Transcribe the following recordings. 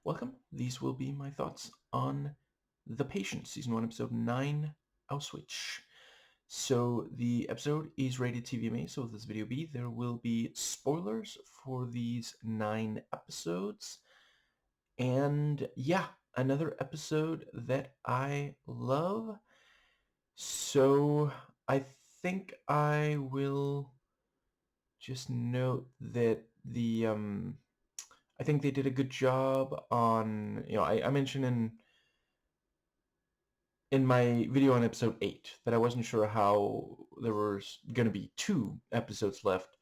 Welcome. These will be my thoughts on The Patient, Season 1, Episode 9, Auschwitz. So the episode is rated TVMA, so with this video there will be spoilers for these 9 episodes. And yeah, another episode that I love. So I think I will just note that I think they did a good job on, I mentioned in my video on episode 8 that I wasn't sure how there was going to be 2 episodes left.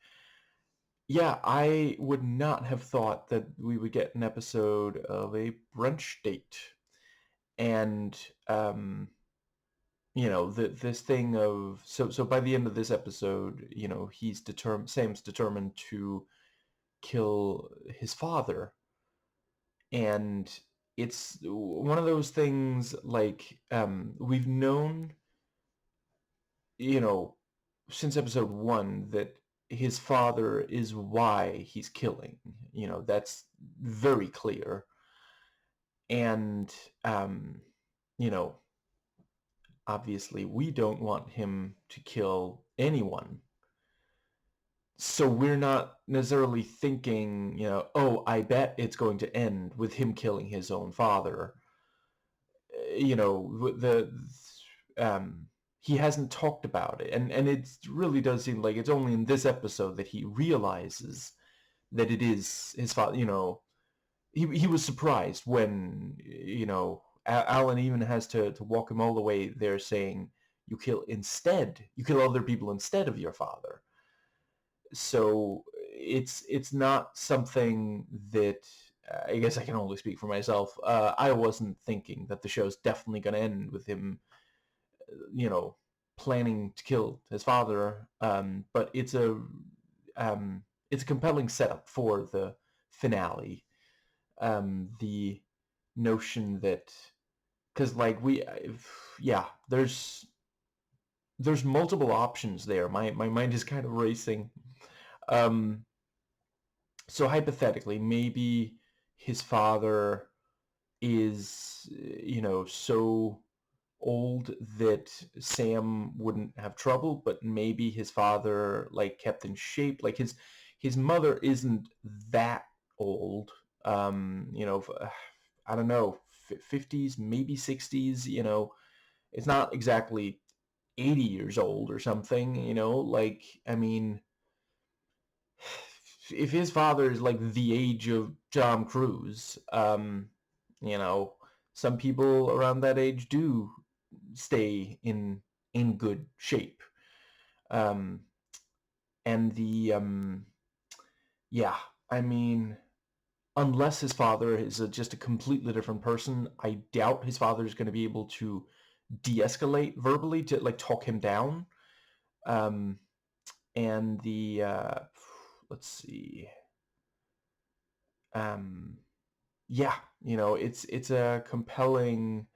Yeah, I would not have thought that we would get an episode of a brunch date. And, this thing of, so by the end of this episode, Sam's determined to kill his father. And it's one of those things like we've known, since episode 1 that his father is why he's killing. That's very clear. And, you know, obviously we don't want him to kill anyone. So we're not necessarily thinking, oh, I bet it's going to end with him killing his own father. He hasn't talked about it, and it really does seem like it's only in this episode that he realizes that it is his father. He was surprised when Alan even has to walk him all the way there, saying you kill other people instead of your father. So it's not something that I guess I can only speak for myself. I wasn't thinking that the show's definitely going to end with him, planning to kill his father. But it's a compelling setup for the finale. The notion that, because there's multiple options there. My mind is kind of racing. Um, so hypothetically, maybe his father is, so old that Sam wouldn't have trouble, but maybe his father kept in shape. Like his mother isn't that old. I don't know, 50s, maybe 60s. It's not exactly 80 years old or something. I mean, if his father is like the age of Tom Cruise, you know, some people around that age do stay in good shape. Um, and yeah, I mean, unless his father is just a completely different person, I doubt his father is going to be able to de-escalate verbally to talk him down. Um, and let's see. Yeah, it's a compelling,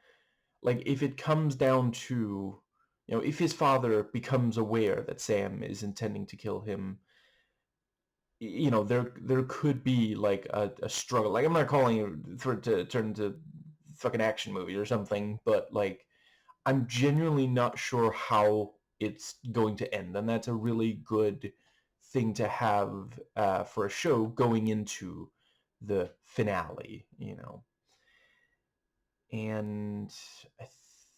if it comes down to, if his father becomes aware that Sam is intending to kill him, there could be a struggle. Like, I'm not calling it for it to turn into fucking action movie or something, but I'm genuinely not sure how it's going to end, and that's a really good thing to have for a show going into the finale. And I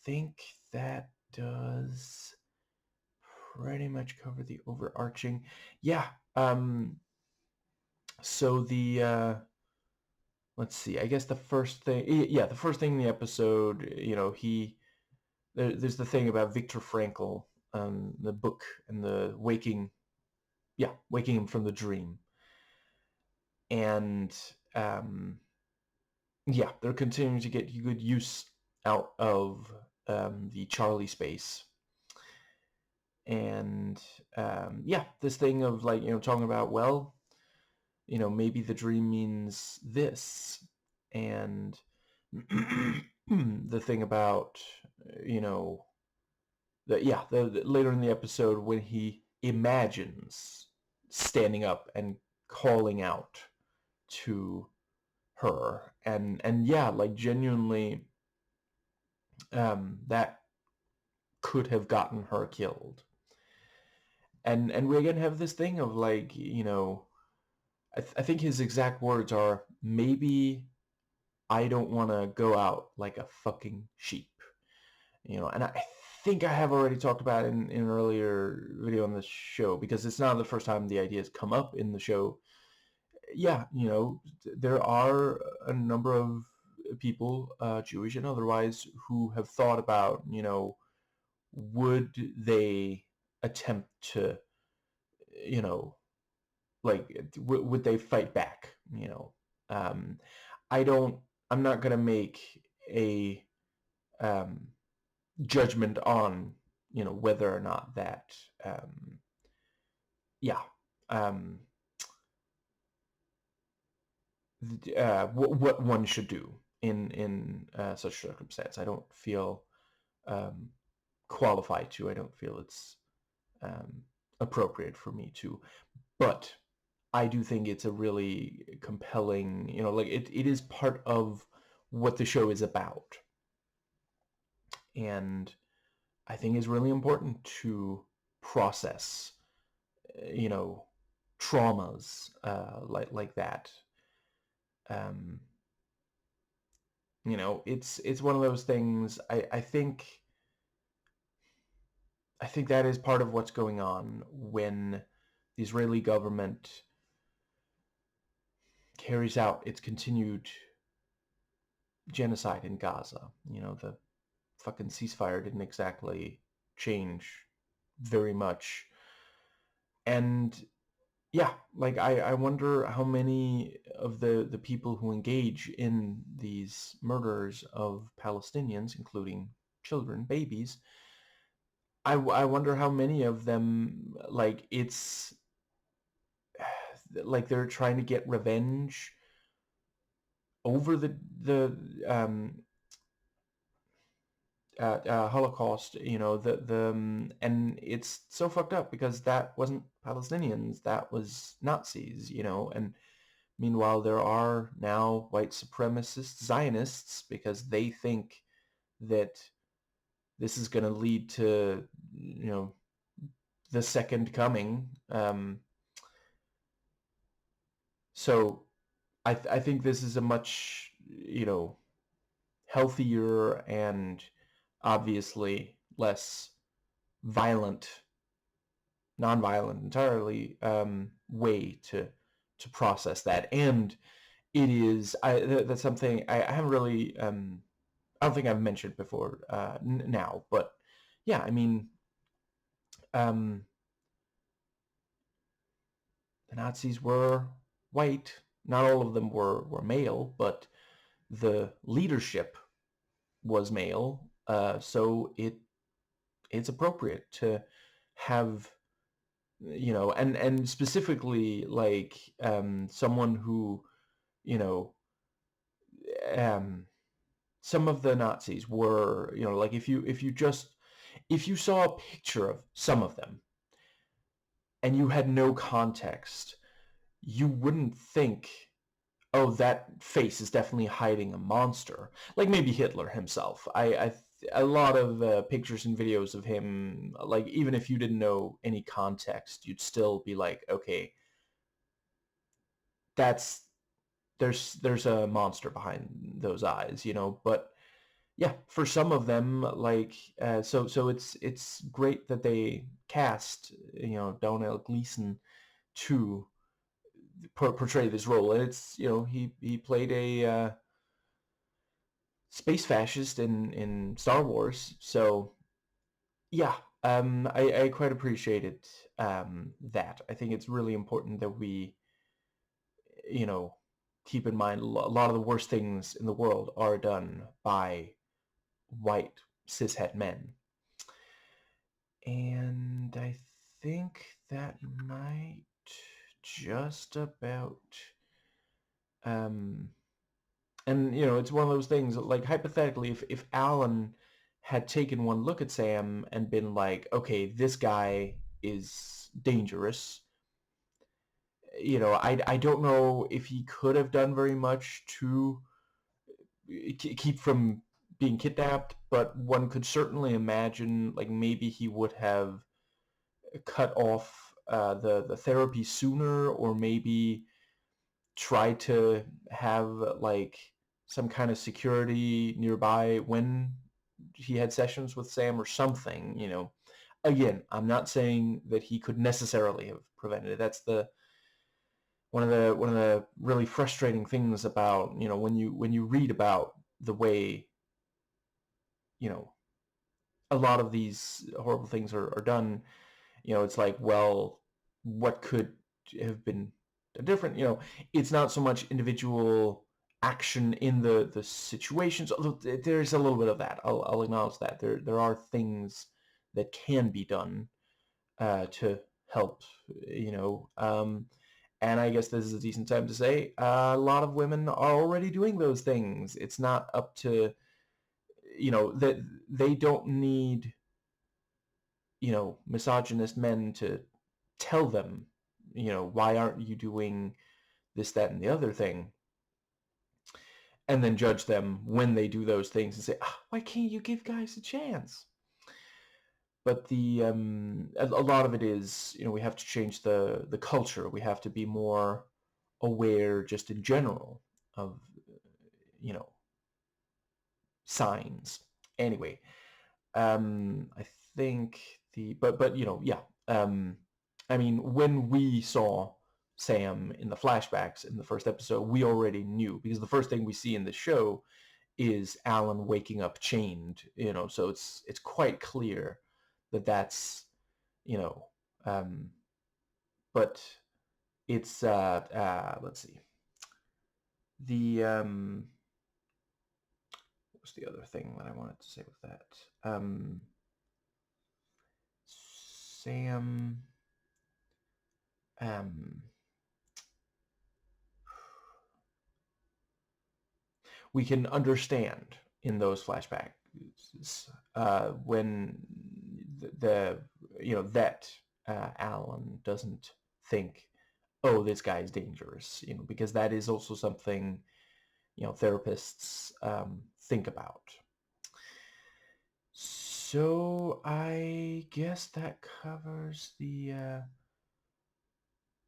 think that does pretty much cover the overarching. Yeah. So let's see. I guess the first thing, the first thing in the episode, there's the thing about Viktor Frankl, the book and the waking him from the dream, and they're continuing to get good use out of the Charlie space. And this thing of talking about, well, maybe the dream means this, and the thing about the later in the episode when he imagines standing up and calling out to her, and yeah, like genuinely, that could have gotten her killed. And we again have this thing of like, I think his exact words are, maybe I don't want to go out like a fucking sheep. And I think I have already talked about it in an earlier video on this show, because it's not the first time the idea has come up in the show. Yeah, there are a number of people, Jewish and otherwise, who have thought about, would they attempt to, you know, like, would they fight back? Um, I don't, I'm not going to make a um, judgment on, whether or not that, yeah, um, what one should do in such circumstance. I don't feel um, qualified to. I don't feel it's appropriate for me to. But I do think it's a really compelling, like it is part of what the show is about. And I think it's really important to process, you know, traumas like that. Um, it's one of those things. I think that is part of what's going on when the Israeli government carries out its continued genocide in Gaza. The fucking ceasefire didn't exactly change very much. And yeah, like I wonder how many of the people who engage in these murders of Palestinians, including children, babies, I wonder how many of them, like, it's like they're trying to get revenge over the Holocaust, and it's so fucked up because that wasn't Palestinians, that was Nazis, and meanwhile there are now white supremacist Zionists because they think that this is going to lead to, the second coming. So I think this is a much, healthier and obviously less violent, non-violent entirely, way to process that. And it is, that's something I haven't really, I don't think I've mentioned before now, but yeah, I mean, um, the Nazis were white. Not all of them were male, but the leadership was male. So it's appropriate to have, and specifically like someone who, you know, um, some of the Nazis were, like if you saw a picture of some of them and you had no context, you wouldn't think, oh, that face is definitely hiding a monster. Like maybe Hitler himself. A lot of pictures and videos of him, like even if you didn't know any context, you'd still be like, okay, that's there's a monster behind those eyes, But yeah, for some of them, like so it's great that they cast, Donnell Gleeson to portray this role, and it's, he played a space fascist in Star Wars. So yeah, I quite appreciated that. I think it's really important that we, you know, keep in mind a lot of the worst things in the world are done by white cishet men. And I think that might just about um and it's one of those things, like hypothetically, if Alan had taken one look at Sam and been like, okay, this guy is dangerous, I don't know if he could have done very much to keep from being kidnapped, but one could certainly imagine like maybe he would have cut off the therapy sooner, or maybe try to have like some kind of security nearby when he had sessions with Sam or something, you know. Again, I'm not saying that he could necessarily have prevented it. That's the one of the really frustrating things about, you know, when you read about the way, you know, a lot of these horrible things are done, you know, it's like, well, what could have been different? You know, it's not so much individual action in the situations, although there's a little bit of that. I'll acknowledge that there are things that can be done to help, you know. And I guess this is a decent time to say a lot of women are already doing those things. It's not up to, you know, that they don't need, you know, misogynist men to tell them, you know, why aren't you doing this, that, and the other thing, and then judge them when they do those things and say, why can't you give guys a chance? But a lot of it is, you know, we have to change the culture. We have to be more aware, just in general, of, you know, signs. Anyway, I think but you know, yeah. I mean, when we saw Sam in the flashbacks in the first episode, we already knew, because the first thing we see in the show is Alan waking up chained, you know, so it's quite clear that that's, you know, but it's let's see. What was the other thing that I wanted to say with that? Sam we can understand in those flashbacks when the you know, that Alan doesn't think, oh, this guy's dangerous, you know, because that is also something, you know, therapists think about. So I guess that covers the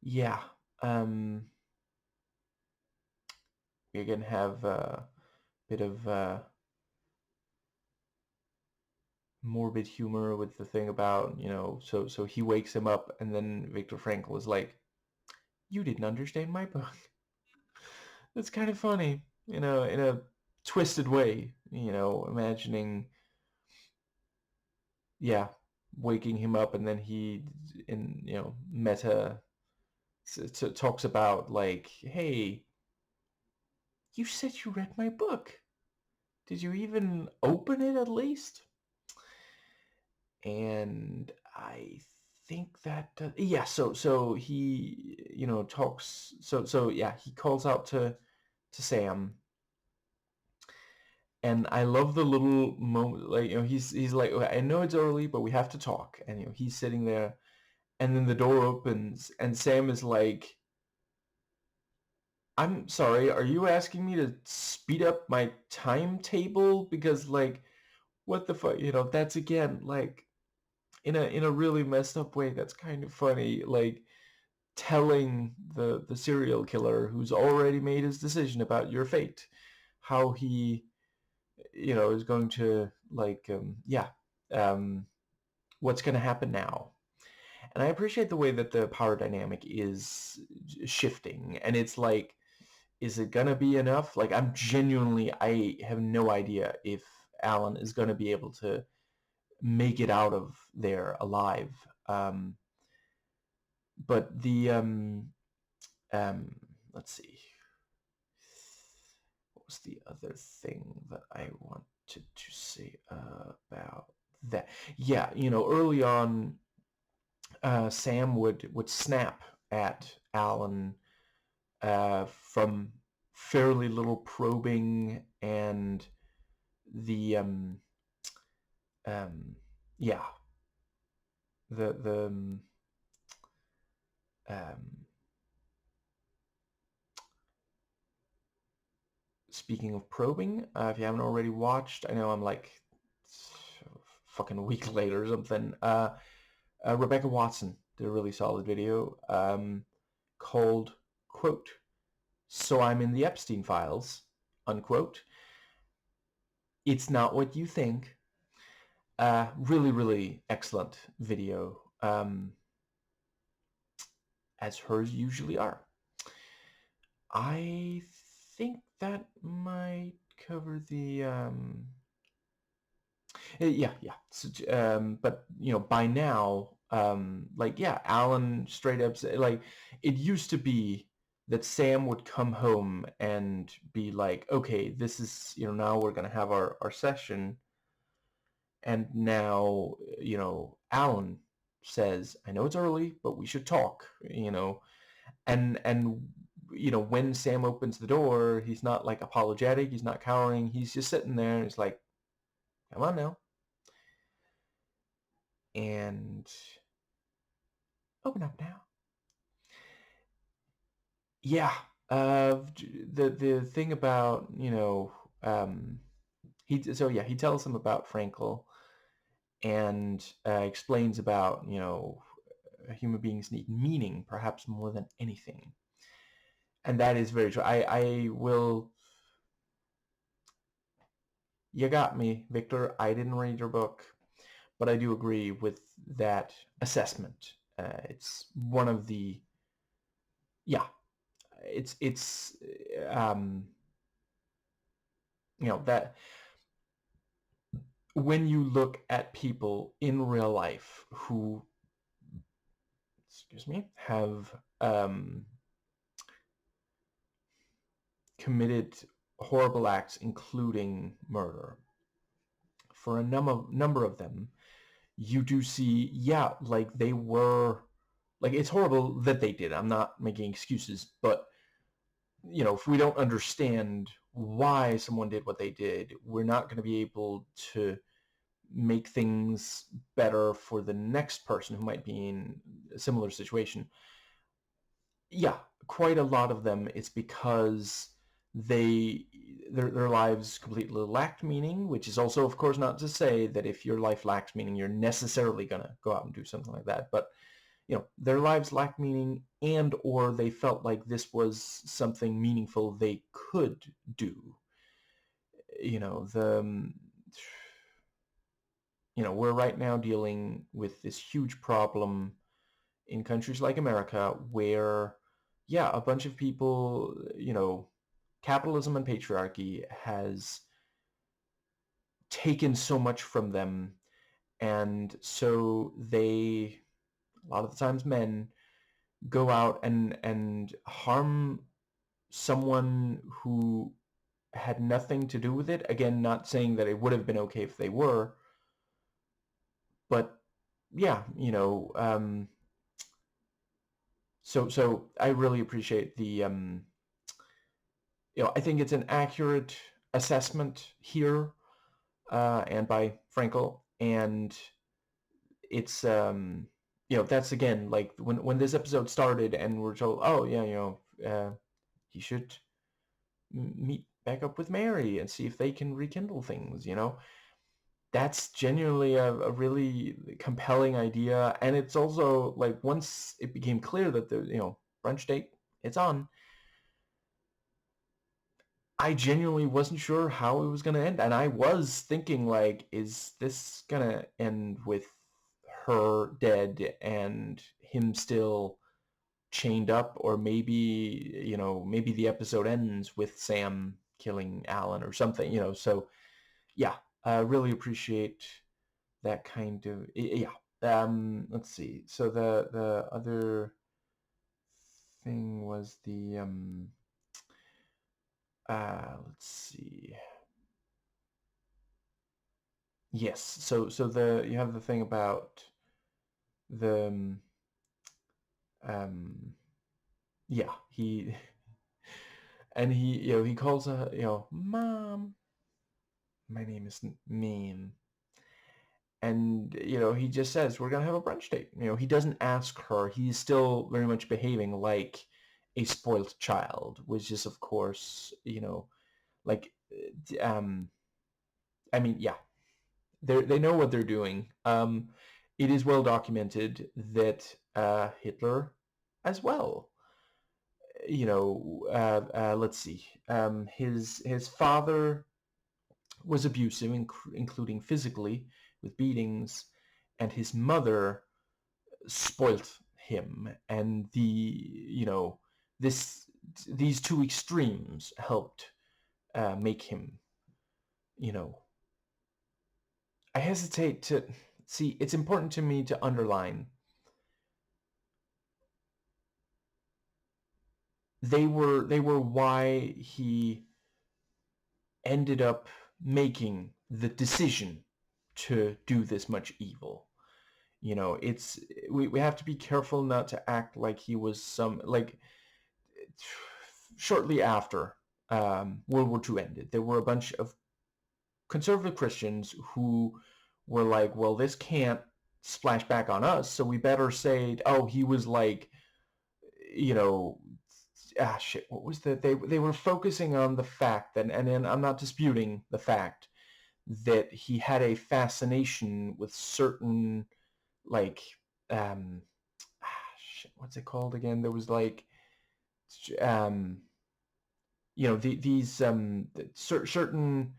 yeah. We again have a bit of morbid humor with the thing about, you know, so he wakes him up and then Viktor Frankl is like, you didn't understand my book. That's kind of funny, you know, in a twisted way, you know, imagining, yeah, waking him up and then he, in, you know, meta talks about like, hey, you said you read my book. Did you even open it at least? And I think that yeah, so he, you know, talks, so yeah, he calls out to Sam, and I love the little moment, like, you know, he's like, "Okay, I know it's early, but we have to talk," and, you know, he's sitting there, and then the door opens and Sam is like, I'm sorry, are you asking me to speed up my timetable? Because, like, what the fuck, you know, that's again like in a really messed up way. That's kind of funny, like telling the serial killer who's already made his decision about your fate how he, you know, is going to, like, yeah, um what's going to happen now. And I appreciate the way that the power dynamic is shifting, and it's like, is it gonna be enough? Like, I have no idea if Alan is gonna be able to make it out of there alive. But um, let's see. What was the other thing that I wanted to say about that? Yeah, you know, early on, Sam would snap at Alan from fairly little probing, and the um, yeah, the um, speaking of probing, if you haven't already watched, I know I'm like fucking a week late or something. Rebecca Watson did a really solid video called, quote, "So I'm in the Epstein files," unquote. It's not what you think. Really, really excellent video, as hers usually are. I think that might cover the yeah. So, but by now, like, yeah, Alan straight up like, it used to be that Sam would come home and be like, okay, this is, now we're gonna have our session, and now, Alan says, I know it's early, but we should talk, and when Sam opens the door, he's not like apologetic, he's not cowering, he's just sitting there, and he's like, come on now, and open up now. Yeah. The thing about, he tells him about Frankel, and explains about, human beings need meaning perhaps more than anything. And that is very true. I will. You got me, Victor. I didn't read your book, but I do agree with that assessment. It's one of the, yeah, it's that when you look at people in real life who, excuse me, have committed horrible acts, including murder, for a number of them, you do see, yeah, like, they were, like, it's horrible that they did. I'm not making excuses, but if we don't understand why someone did what they did, we're not going to be able to make things better for the next person who might be in a similar situation. Yeah, quite a lot of them, it's because their lives completely lacked meaning, which is also, of course, not to say that if your life lacks meaning, you're necessarily going to go out and do something like that. But their lives lacked meaning, and or they felt like this was something meaningful they could do. We're right now dealing with this huge problem in countries like America where, yeah, a bunch of people, capitalism and patriarchy has taken so much from them, and so they, a lot of the times men, go out and harm someone who had nothing to do with it. Again, not saying that it would have been okay if they were, but yeah, so I really appreciate the, I think it's an accurate assessment here, and by Frankel, and it's, that's, again, like, when this episode started and we're told, oh yeah, he should meet back up with Mary and see if they can rekindle things, that's genuinely a really compelling idea. And it's also like, once it became clear that the brunch date, it's on, I genuinely wasn't sure how it was going to end. And I was thinking, like, is this going to end with her dead and him still chained up? Or maybe the episode ends with Sam killing Alan or something, so yeah, I really appreciate that kind of, yeah. Let's see. So the other thing was the, let's see. Yes. So you have the thing about the, yeah, he and he calls her, Mom, my name isn't mean. And, he just says, we're going to have a brunch date. He doesn't ask her. He's still very much behaving like a spoiled child, which is, of course, Like, I mean, yeah, they know what they're doing. It is well documented that Hitler, as well, let's see, his father was abusive, including physically with beatings, and his mother spoilt him. And this these two extremes helped make him, you know, I hesitate to see. It's important to me to underline they were why he ended up making the decision to do this much evil. It's we have to be careful not to act like he was some, like, shortly after World War II ended, there were a bunch of conservative Christians who were like, well, this can't splash back on us, so we better say, oh, he was like, you know, shit, what was that? They were focusing on the fact that, and I'm not disputing the fact that he had a fascination with certain, like, um, shit, what's it called again? There was like, um, these certain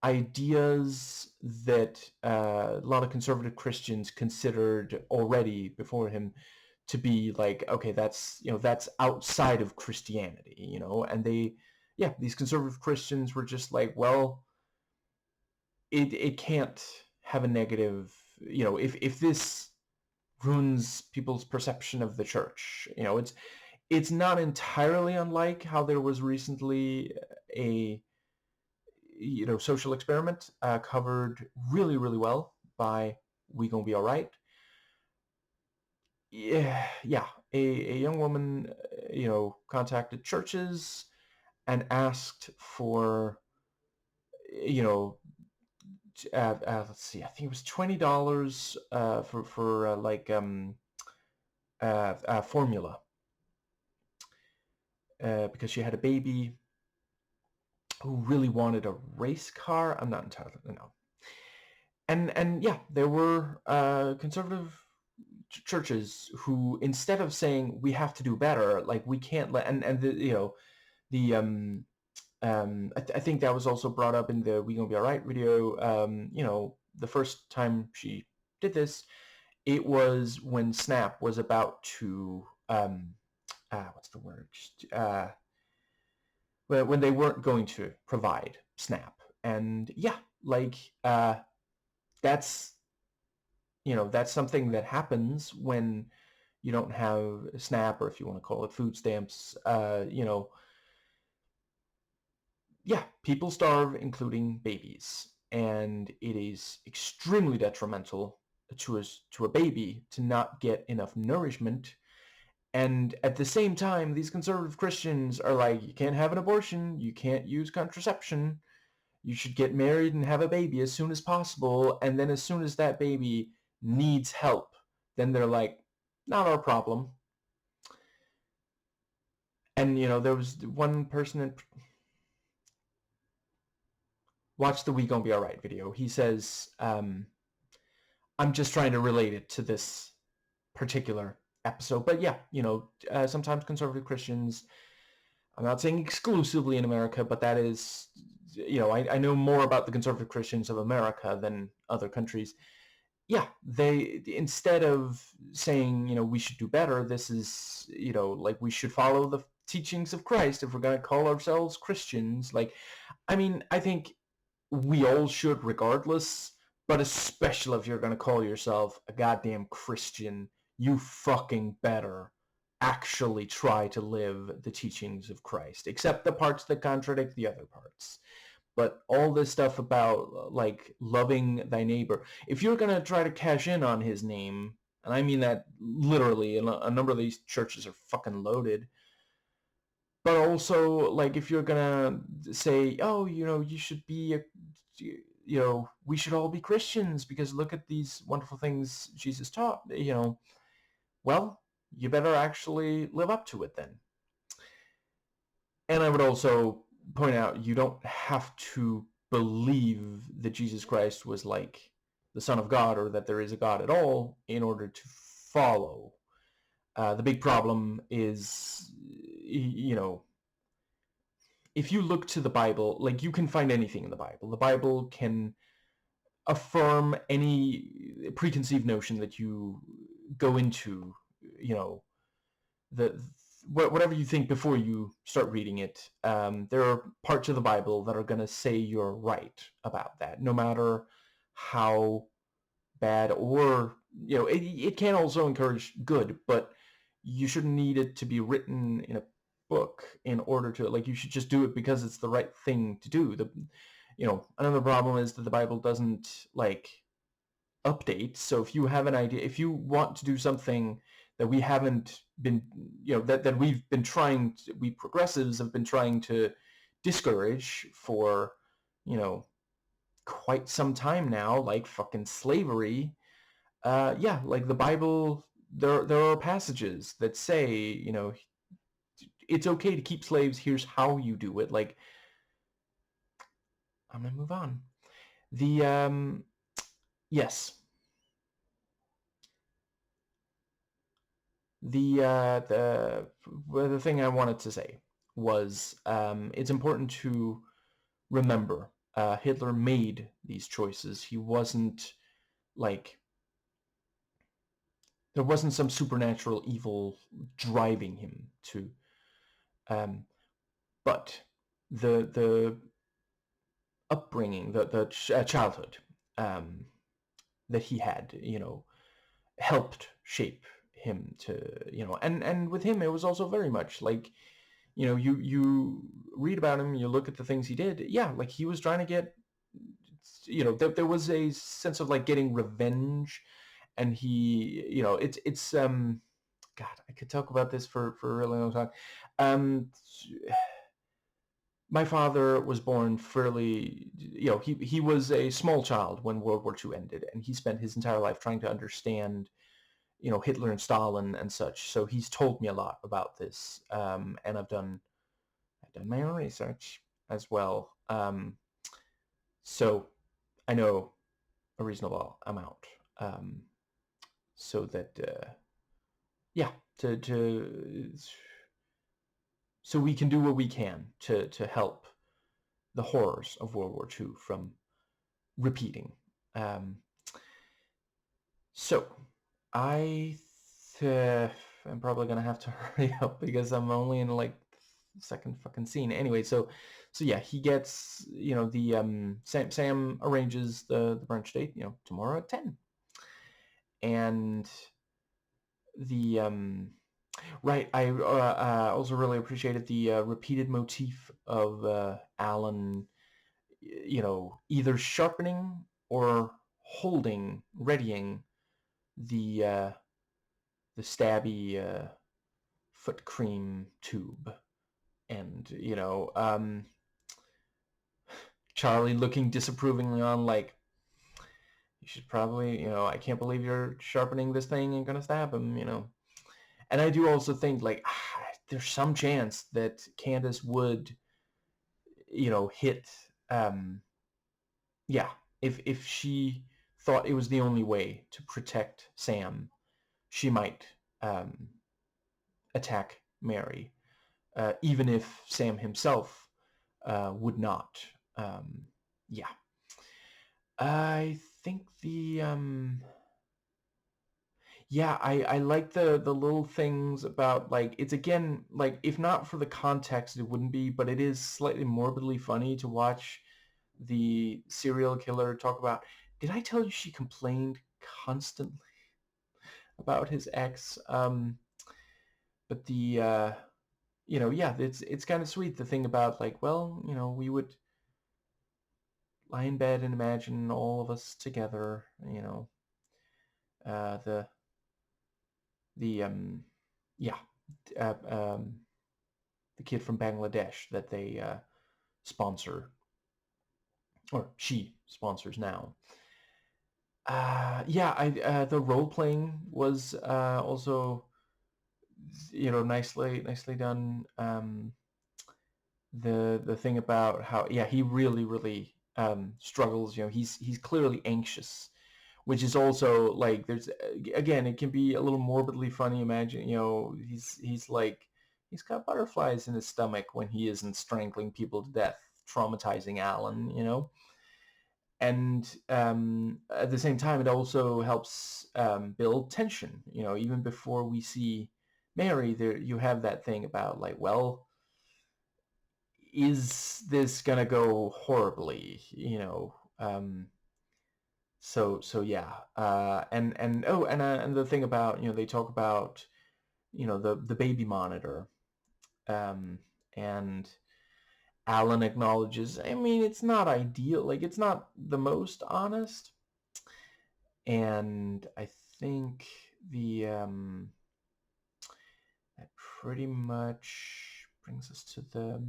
ideas that a lot of conservative Christians considered already before him to be like, okay, that's outside of Christianity, and these conservative Christians were just like, well, it can't have a negative, if this ruins people's perception of the church, it's not entirely unlike how there was recently a social experiment covered really, really well by We Gonna Be All Right. Yeah, a young woman, contacted churches and asked for, you know, let's see, I think it was $20 for formula, because she had a baby who really wanted a race car. I'm not entirely, and yeah, there were conservative churches who, instead of saying we have to do better, like we can't let, and the the I think that was also brought up in the We Gonna Be Alright video. The first time she did this, it was when SNAP was about to what's the word? When they weren't going to provide SNAP, and yeah, like that's that's something that happens when you don't have SNAP, or if you want to call it food stamps. Yeah, people starve, including babies, and it is extremely detrimental to a baby to not get enough nourishment. And at the same time, these conservative Christians are like, you can't have an abortion, you can't use contraception, you should get married and have a baby as soon as possible, and then as soon as that baby needs help, then they're like, not our problem. And there was one person in watch the We Gonna Be Alright video. He says, I'm just trying to relate it to this particular episode. But yeah, sometimes conservative Christians, I'm not saying exclusively in America, but that is, I know more about the conservative Christians of America than other countries. Yeah, they, instead of saying, we should do better, this is, like, we should follow the teachings of Christ if we're going to call ourselves Christians. Like, I mean, I think we all should regardless, but especially if you're going to call yourself a goddamn Christian, you fucking better actually try to live the teachings of Christ, except the parts that contradict the other parts. But all this stuff about, like, loving thy neighbor, if you're going to try to cash in on his name, and I mean that literally, and a number of these churches are fucking loaded, but also, like, if you're gonna say, oh, you should be we should all be Christians because look at these wonderful things Jesus taught, well, you better actually live up to it then. And I would also point out, you don't have to believe that Jesus Christ was like the Son of God or that there is a God at all in order to follow. The big problem is, if you look to the Bible, like, you can find anything in the Bible. The Bible can affirm any preconceived notion that you go into, the whatever you think before you start reading it. There are parts of the Bible that are going to say you're right about that, no matter how bad, or it can also encourage good, but you shouldn't need it to be written in a book in order to, like, you should just do it because it's the right thing to do. Another problem is that the Bible doesn't, like, update. So if you have an idea, if you want to do something that we haven't been, that we've been trying to, we progressives have been trying to discourage for, quite some time now, like fucking slavery. Yeah, like the Bible, there are passages that say, it's okay to keep slaves. Here's how you do it. Like, I'm gonna move on. The yes, the thing I wanted to say was, it's important to remember, Hitler made these choices. He wasn't, like, there wasn't some supernatural evil driving him to, um, but the upbringing, the childhood, um, that he had, helped shape him to, and with him it was also very much like, you read about him, you look at the things he did. Yeah, like, he was trying to get, there was a sense of, like, getting revenge, and he, it's God, I could talk about this for a really long time. um my father was born fairly, he was a small child when World War II ended, and he spent his entire life trying to understand, Hitler and Stalin and such. So he's told me a lot about this, and I've done my own research as well. So I know a reasonable amount, um, so that, yeah, to so we can do what we can to help the horrors of World War II from repeating. Um, so I I'm probably gonna have to hurry up because I'm only in, like, second fucking scene. Anyway, so yeah, he gets, the Sam arranges the brunch date, tomorrow at 10. And the right, I also really appreciated the repeated motif of Alan, either sharpening or holding, readying the stabby foot cream tube. And, Charlie looking disapprovingly on, like, you should probably, I can't believe you're sharpening this thing and gonna stab him, And I do also think, like, there's some chance that Candace would, hit, yeah, if she thought it was the only way to protect Sam, she might, attack Mary, even if Sam himself would not. Yeah, I think yeah, I like the little things about, like, it's, again, like, if not for the context it wouldn't be, but it is slightly morbidly funny to watch the serial killer talk about, did I tell you she complained constantly about his ex? But yeah, it's kind of sweet, the thing about, like, well, we would lie in bed and imagine all of us together, the yeah, uh, um, the kid from Bangladesh that they sponsor, or she sponsors now. Yeah, the role playing was also, nicely done. the thing about how, yeah, he really struggles. He's clearly anxious, which is also like, there's, again, it can be a little morbidly funny. Imagine, he's like, he's got butterflies in his stomach when he isn't strangling people to death, traumatizing Alan. And at the same time, it also helps build tension. Even before we see Mary, there you have that thing about, like, well, is this gonna go horribly? So yeah, and the thing about, they talk about, the baby monitor, um, and Alan acknowledges, I mean, it's not ideal, like, it's not the most honest. And I think that pretty much brings us to the,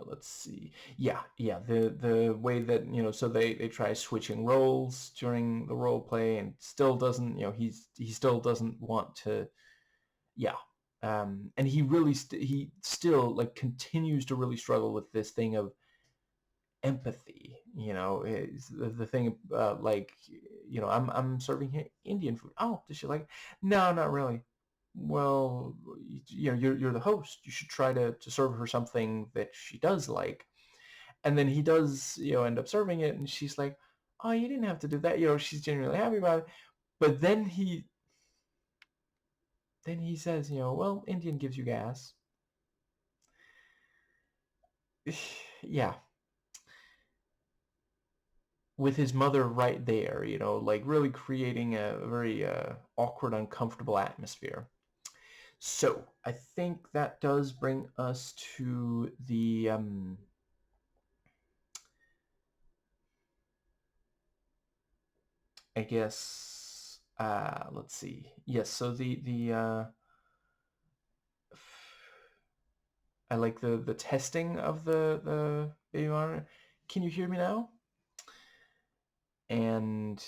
let's see. Yeah, the way that, so they try switching roles during the role play, and still doesn't, he still doesn't want to. Yeah. And he still, like, continues to really struggle with this thing of empathy. Is the thing, like, I'm serving Indian food. Oh, does she like it? No, not really. Well, you're the host. You should try to serve her something that she does like. And then he does, end up serving it, and she's like, oh, you didn't have to do that. She's genuinely happy about it. But then he says, well, Indian gives you gas. Yeah. With his mother right there, like, really creating a very awkward, uncomfortable atmosphere. So I think that does bring us to the, I guess, let's see. Yes, so I like the testing of the baby monitor. Can you hear me now? And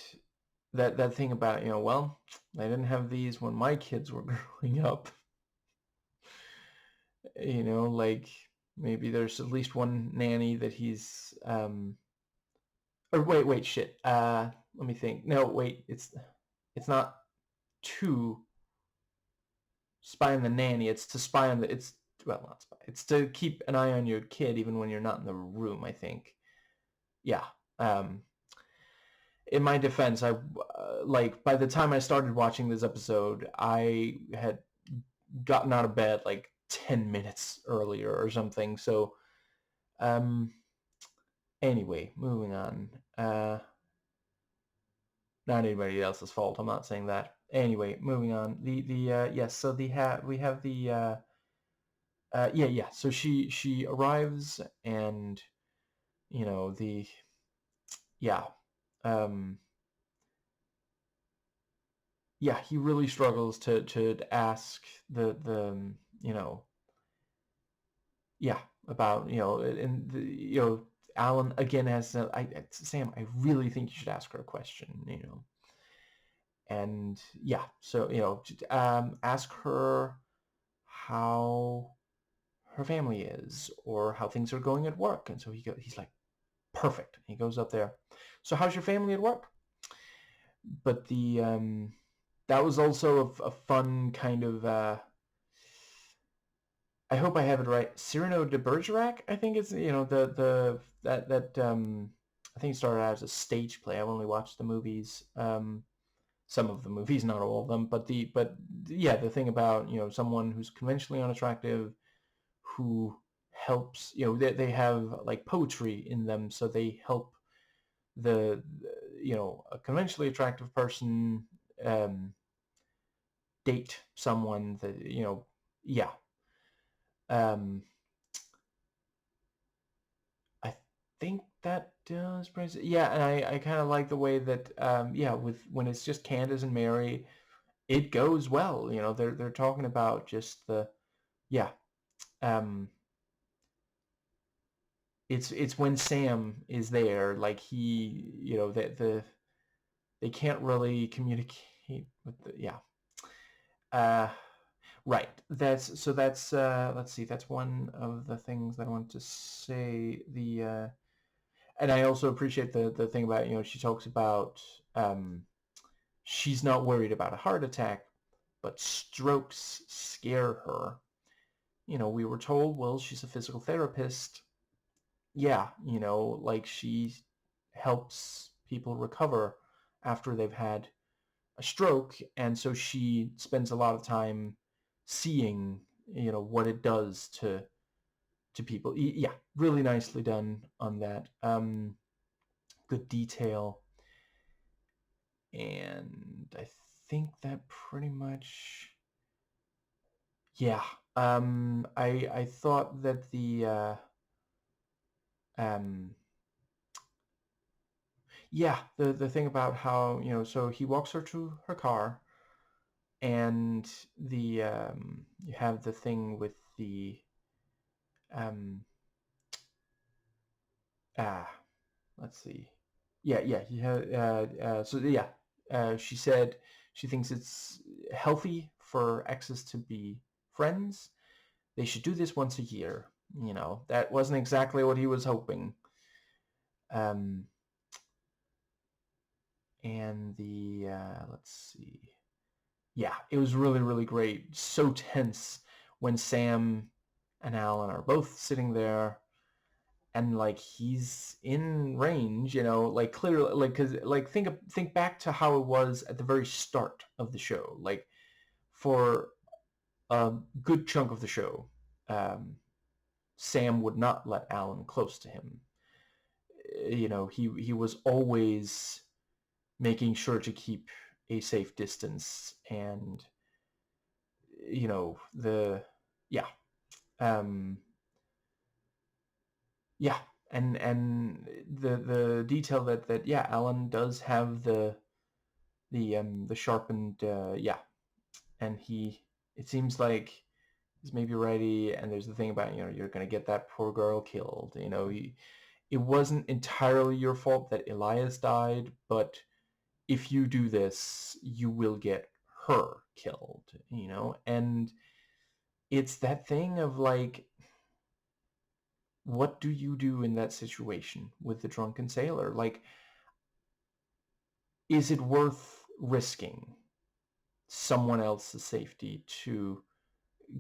that thing about, well, I didn't have these when my kids were growing up. Like, maybe there's at least one nanny that he's, or wait, shit. Let me think. No, wait, it's not to spy on the nanny. It's to spy on it's, well, not spy. It's to keep an eye on your kid even when you're not in the room, I think. Yeah. Um, in my defense, like, by the time I started watching this episode, I had gotten out of bed like 10 minutes earlier or something. So, anyway, moving on. Not anybody else's fault. I'm not saying that. Anyway, moving on. Yes. So we have the, yeah. So she arrives, and the, yeah, um, yeah. He really struggles to ask the yeah, about, and Alan again has, Sam, I really think you should ask her a question. And yeah, so, ask her how her family is, or how things are going at work. And so he's like, perfect. He goes up there. So how's your family at work? But that was also a fun kind of, I hope I have it right, Cyrano de Bergerac, I think it's, the that I think it started out as a stage play. I've only watched the movies, some of the movies, not all of them, but yeah, the thing about, someone who's conventionally unattractive, who helps, they have, like, poetry in them, so they help a conventionally attractive person date someone that, yeah. um I think that does bring it. Yeah, and I kind of like the way that, yeah, with when it's just Candace and Mary, it goes well. They're talking about just the, yeah. um it's when Sam is there, like, he, they can't really communicate with the, yeah. uh Right. That's let's see, that's one of the things that I want to say. And I also appreciate the thing about, she talks about she's not worried about a heart attack, but strokes scare her. We were told, well, she's a physical therapist. Yeah, like she helps people recover after they've had a stroke, and so she spends a lot of time seeing, what it does to people. Yeah, really nicely done on that. Good detail, and I think that pretty much, yeah. I thought that um, yeah, the thing about how, so he walks her to her car, and you have the thing with the um ah let's see, yeah, you have so yeah, she said she thinks it's healthy for exes to be friends. They should do this once a year. That wasn't exactly what he was hoping. um and the let's see, yeah, it was really, really great. So tense when Sam and Alan are both sitting there, and like he's in range, like clearly, like, because like think back to how it was at the very start of the show. Like for a good chunk of the show, Sam would not let Alan close to him. He was always making sure to keep a safe distance, and the yeah, um yeah, and the detail that yeah, Alan does have the sharpened, yeah, and it seems like he's maybe ready. And there's the thing about, you're gonna get that poor girl killed. It wasn't entirely your fault that Elias died, but if you do this, you will get her killed. And it's that thing of like, what do you do in that situation with the drunken sailor? Like, is it worth risking someone else's safety to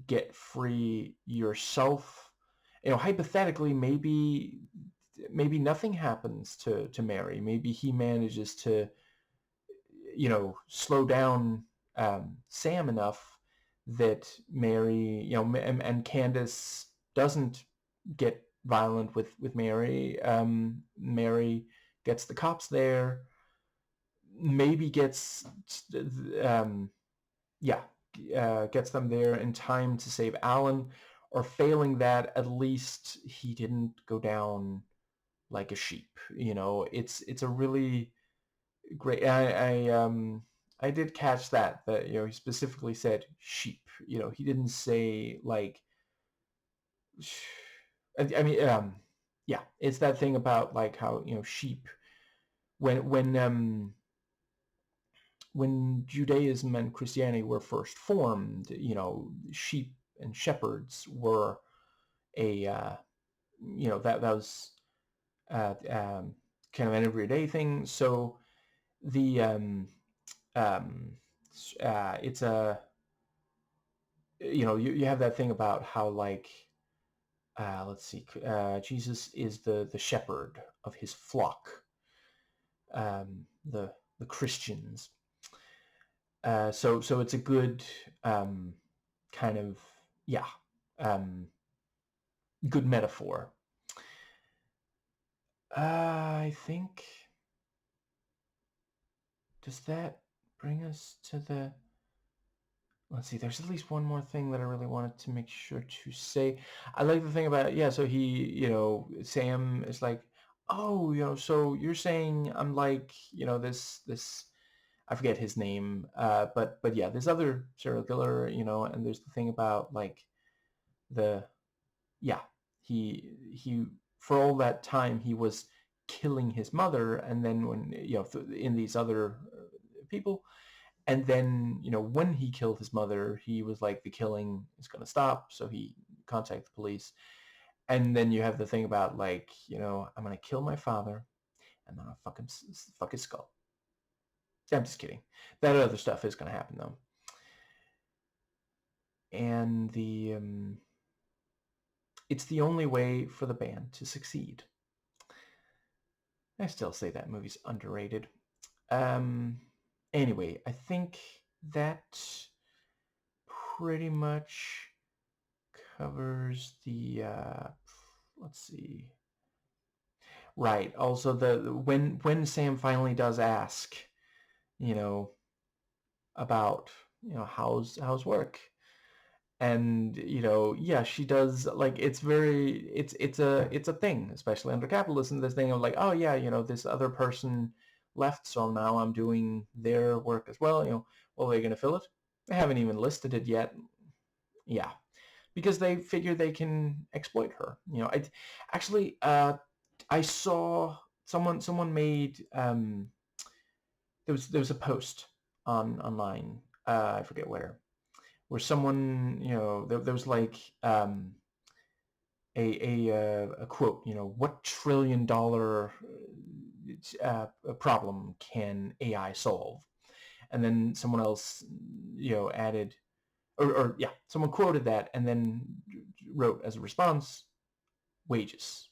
get free yourself? Hypothetically, maybe nothing happens to Mary. Maybe he manages to, slow down Sam enough that Mary, and Candace doesn't get violent with Mary. Mary gets the cops there, maybe gets, um, yeah, gets them there in time to save Alan, or failing that, at least he didn't go down like a sheep. It's a really great. I did catch that he specifically said sheep. He didn't say like. I mean, yeah, it's that thing about like how, sheep, when Judaism and Christianity were first formed, sheep and shepherds were a that was kind of an everyday thing. So the um, it's a, you have that thing about how, like, let's see, Jesus is the shepherd of his flock, the Christians. So it's a good kind of, yeah, um, good metaphor. I think, does that bring us to the, let's see, there's at least one more thing that I really wanted to make sure to say. I like the thing about, yeah, so he, Sam is like, oh, so you're saying I'm like, this, I forget his name, but yeah, this other serial killer, and there's the thing about like the, yeah, he for all that time he was killing his mother, and then when, in these other people, And then, when he killed his mother, he was like, the killing is going to stop. So he contacted the police. And then you have the thing about like, I'm going to kill my father and then I'll fuck his skull. I'm just kidding. That other stuff is going to happen though. And it's the only way for the band to succeed. I still say that movie's underrated. Anyway, I think that pretty much covers the let's see. Right. Also, when Sam finally does ask, about how's work, and yeah, she does, like, it's a thing, especially under capitalism, this thing of like, oh yeah, this other person left, so now I'm doing their work as well. Well, they're gonna fill it. They haven't even listed it yet. Yeah, because they figure they can exploit her. I actually I saw someone made there was a post online, I forget where someone, there was like a quote, what $1 trillion problem can AI solve? And then someone else, added, or yeah, someone quoted that and then wrote as a response, wages.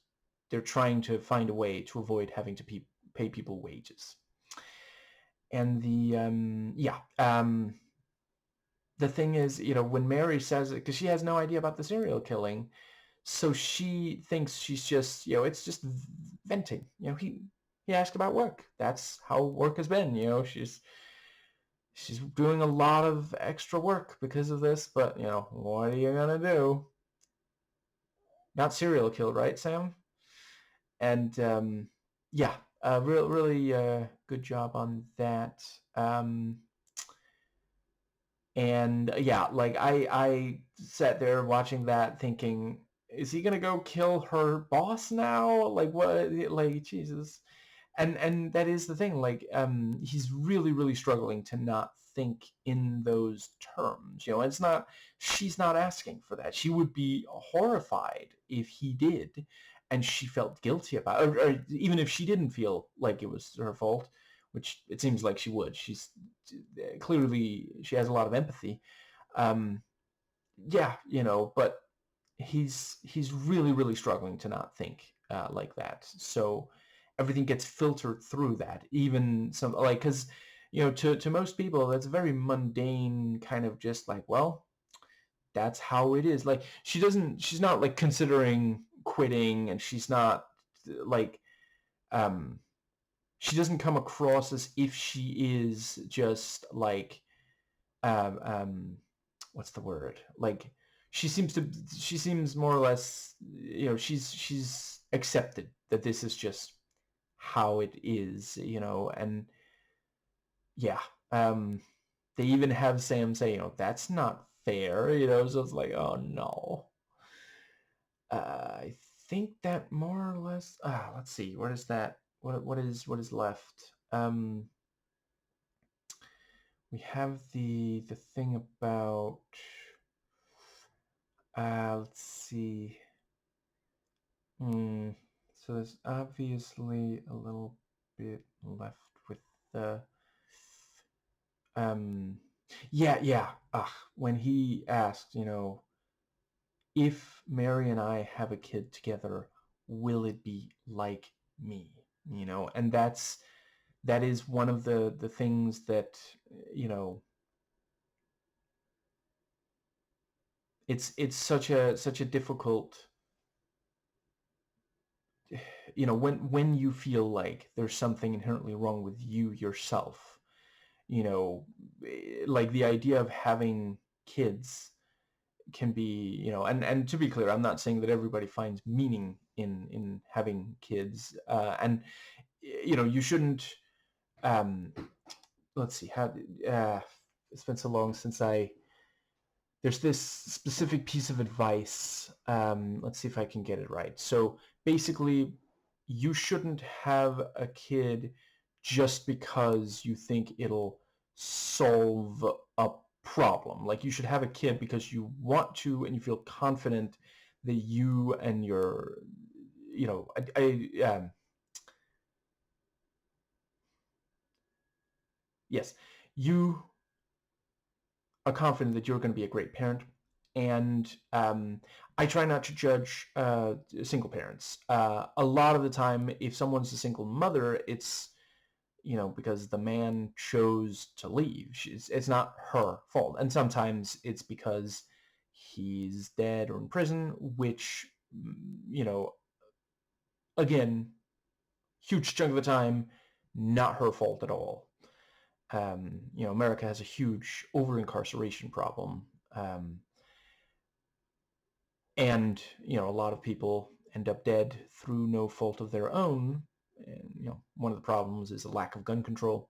They're trying to find a way to avoid having to pay people wages. And the thing is, when Mary says it, because she has no idea about the serial killing, so she thinks she's just, it's just venting. He asked about work. That's how work has been. She's doing a lot of extra work because of this, but what are you gonna do? Not serial kill, right, Sam? And yeah, really good job on that. And yeah, like I sat there watching that thinking, is he gonna go kill her boss now? Like what? Like Jesus. And that is the thing. Like he's really struggling to not think in those terms. It's not. She's not asking for that. She would be horrified if he did, and she felt guilty about it. Or even if she didn't feel like it was her fault, which it seems like she would. She's clearly, she has a lot of empathy. Um, yeah, but he's really struggling to not think like that. So everything gets filtered through that. Even some, like, because to most people that's a very mundane kind of, just like, well, that's how it is. Like, she's not like considering quitting, and she's not like she doesn't come across as if she is just like what's the word, like, she seems more or less, she's accepted that this is just how it is, and yeah, they even have Sam say, that's not fair, so it's like, oh no. I think that more or less, let's see, what is that, what is left. We have the thing about, let's see. So there's obviously a little bit left with the, yeah. When he asked, if Mary and I have a kid together, will it be like me? And that is one of the things that, it's such a difficult, when you feel like there's something inherently wrong with you yourself, like the idea of having kids can be, and to be clear, I'm not saying that everybody finds meaning in having kids, and you shouldn't, let's see how, it's been so long since there's this specific piece of advice. Let's see if I can get it right. So basically, you shouldn't have a kid just because you think it'll solve a problem. Like, you should have a kid because you want to and you feel confident that you and your, you know, yes, you are confident that you're going to be a great parent. And I try not to judge single parents. A lot of the time, if someone's a single mother, it's, you know, because the man chose to leave. It's not her fault. And sometimes it's because he's dead or in prison, which, you know, again, huge chunk of the time, not her fault at all. You know, America has a huge over-incarceration problem. And, you know, a lot of people end up dead through no fault of their own. And, you know, one of the problems is a lack of gun control.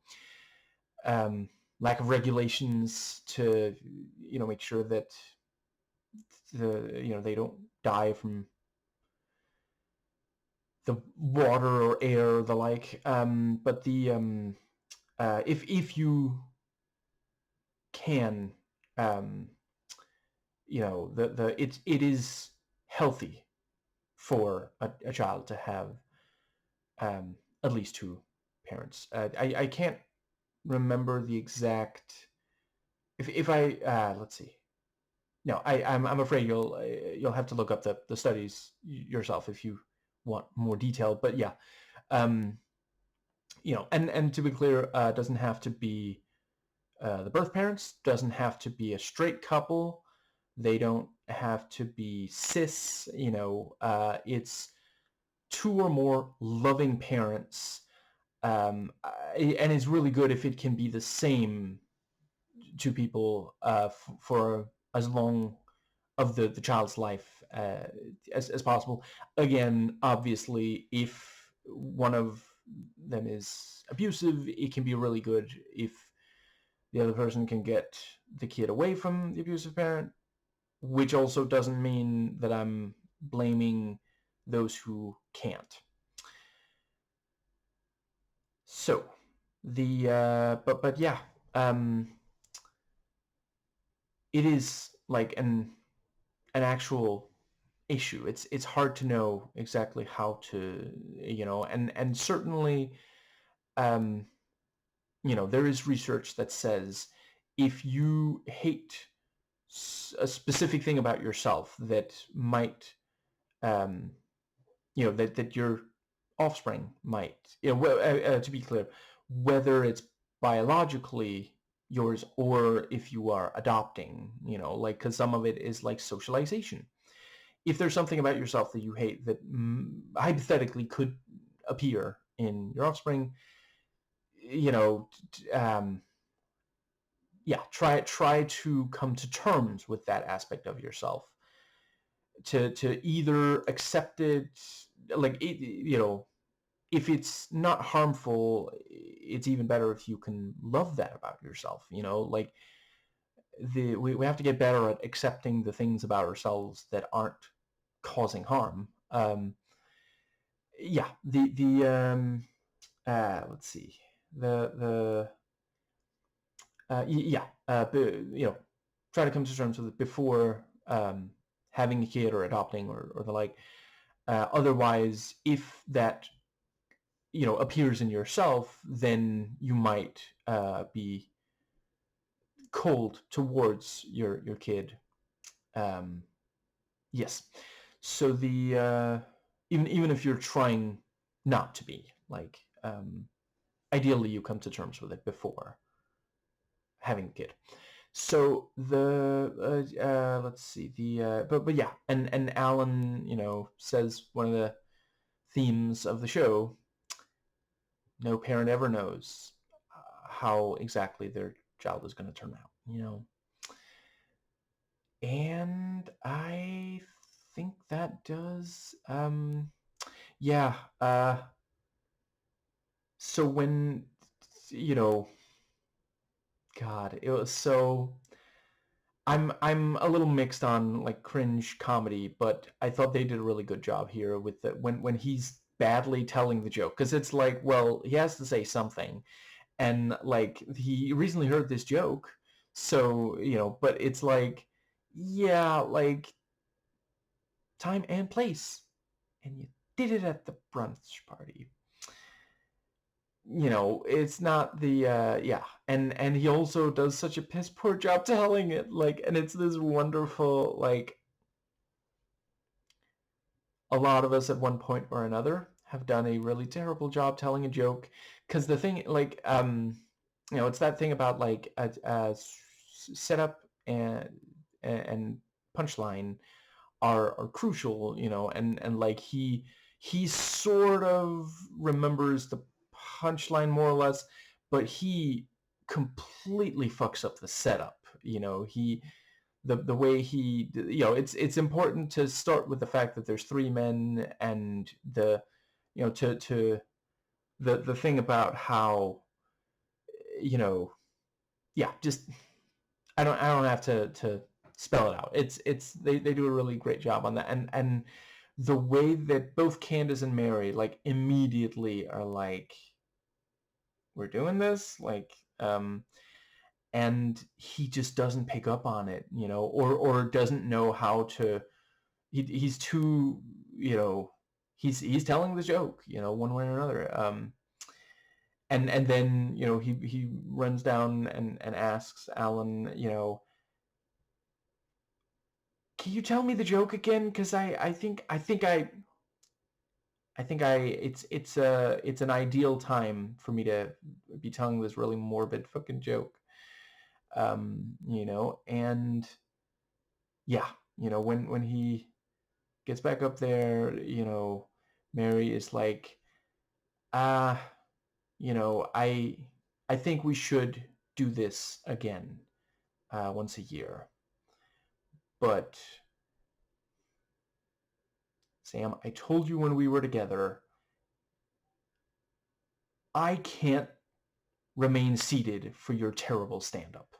Lack of regulations to, you know, make sure that they don't die from the water or air or the like. But if you can, you know, it is healthy for a child to have at least two parents. I can't remember the exact. If I let's see. No, I'm afraid you'll have to look up the studies yourself if you want more detail. But yeah, um, you know, and to be clear, it doesn't have to be the birth parents. Doesn't have to be a straight couple. They don't have to be cis. You know, it's two or more loving parents, and it's really good if it can be the same two people for as long of the child's life as possible. Again, obviously, if one of them is abusive, it can be really good if the other person can get the kid away from the abusive parent, which also doesn't mean that I'm blaming those who can't. So, but yeah, um, it is like an actual issue. It's hard to know exactly how to, you know, and certainly, um, you know, there is research that says if you hate a specific thing about yourself that might, um, you know, that your offspring might, you know, to be clear, whether it's biologically yours or if you are adopting, you know, like, because some of it is like socialization. If there's something about yourself that you hate that hypothetically could appear in your offspring, you know, yeah, try to come to terms with that aspect of yourself. To either accept it, like it, you know, if it's not harmful, it's even better if you can love that about yourself. You know, like we have to get better at accepting the things about ourselves that aren't causing harm. Yeah, let's see, the yeah, you know, try to come to terms with it before having a kid or adopting or the like. Otherwise, if that, you know, appears in yourself, then you might be cold towards your kid. Um, yes. So even if you're trying not to be, like, ideally you come to terms with it before having a kid. So let's see, but yeah, and Alan, you know, says one of the themes of the show: no parent ever knows how exactly their child is going to turn out, you know. And I think that does, yeah. So when, you know, God, it was so. I'm a little mixed on like cringe comedy, but I thought they did a really good job here with the when he's badly telling the joke, because it's like, well, he has to say something, And like he recently heard this joke, so but it's like, yeah, like time and place, and you did it at the brunch party. It's not the yeah, and he also does such a piss poor job telling it, like, and it's this wonderful, like, a lot of us at one point or another have done a really terrible job telling a joke, because the thing, like, it's that thing about like a setup and punchline are crucial, and like he sort of remembers the punchline more or less, but he completely fucks up the setup. He the way he, it's important to start with the fact that there's three men, and to the thing about how, yeah, just I don't have to spell it out. It's they do a really great job on that, and the way that both Candace and Mary like immediately are like, we're doing this, like, and he just doesn't pick up on it, or doesn't know how to. He's too, he's telling the joke, one way or another. And then he runs down and asks Alan, can you tell me the joke again? Because I think it's an ideal time for me to be telling this really morbid fucking joke. And yeah, when he gets back up there, Mary is like, ah, I think we should do this again, once a year. But Sam, I told you when we were together, I can't remain seated for your terrible stand-up.